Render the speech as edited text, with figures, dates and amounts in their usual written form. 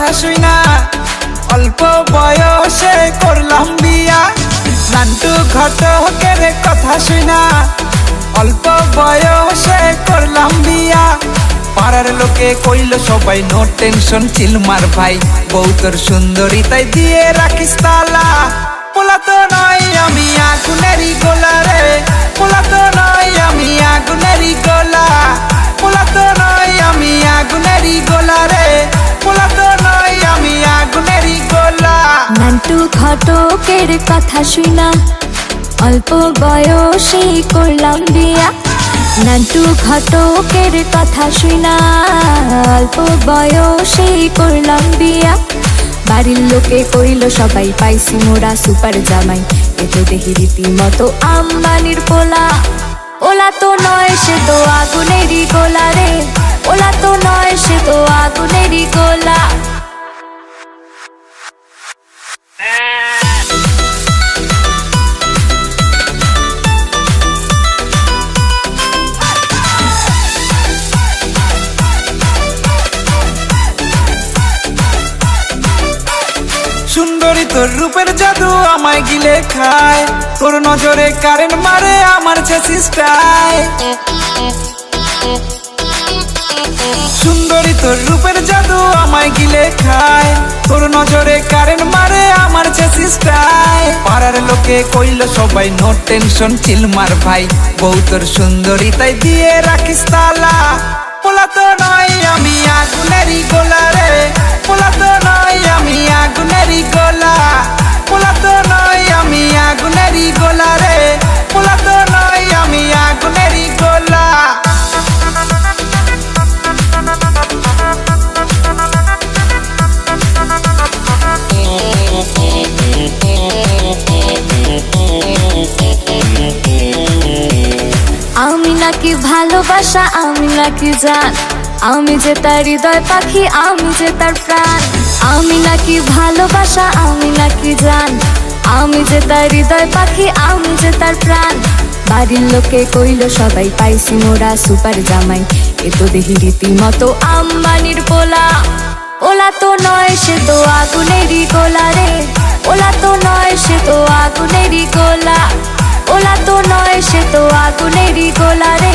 কথা শুইনা অল্প বয়সে করলাম বিয়া। নান্টু ঘটকের কথা শুইনা অল্প বয়সে করলাম বিয়া। পাড়ার লোকে কইল সবাই নো টেনশন চিলমার ভাই, বউ তোর সুন্দরী তাই দিয়ে রাখিস তালা। পোলা তো নয় আমি আগুনেরই গোলা রে, পোলা তো নয় আমি আগুনেরই গোলা। পোলা তো নয় আমি আগুনেরই গোলা রে, পোলা তো নয় আমি আগুনেরই গোলা। নান্টু ঘটকের কথা শুইনা অল্প বয়সে করলাম বিয়া। নান্টু ঘটকের কথা শুইনা অল্প বয়সে করলাম বিয়া। বাড়ির লোকে কইল সবাই পাইছি মোরা সুপার জামাই, এ তো দেখি রীতিমতো আম্বানির পোলা। ওলা তো নয় সে তো আগুনেরই গোলা রে, ওলা তো নয় সে তো আগুনেরই গোলা। সুন্দরী তোর রূপের জাদু আমায় গিলে খায়, তোর নজরে কারেন্ট মারে আমার চেষ্টায়। সুন্দরী তোর রূপের জাদু আমায় গিলে খায়, তোর নজরে কারেন্ট মারে আমার চেষ্টায়। পাড়ার লোকে কইল সবাই নো টেনশন চিলমার ভাই, বউ তোর সুন্দরী তাই দিয়ে রাখিস তালা। পোলা তো নয় আমি আগুনেরই গোলা রে, পোলা তো নয় আমি আগুনেরই গোলা। পোলা তো নয় আমি আগুনেরই গোলা রে, পোলা তো নয় আমি আগুনেরই গোলা। আমি নাকি ভালোবাসা, আমি নাকি জান, আমি যে তার হৃদয় পাখি, আমি যে তার প্রাণ। আমি নাকি ভালোবাসা, আমি নাকি জান, আমি যে তার হৃদয় পাখি, আমি যে তার প্রাণ। বাড়ির লোকে কইল সবাই পাইছি মোরা সুপার জামাই, এ তো দেখি রীতিমতো আম্বানির পোলা। ওলা তো নয় সে তো আগুনেরই গোলা রে, ওলা তো নয় সে তো আগুনেরই গোলা। ওলা তো নয় সে তো আগুনেরই গোলা রে,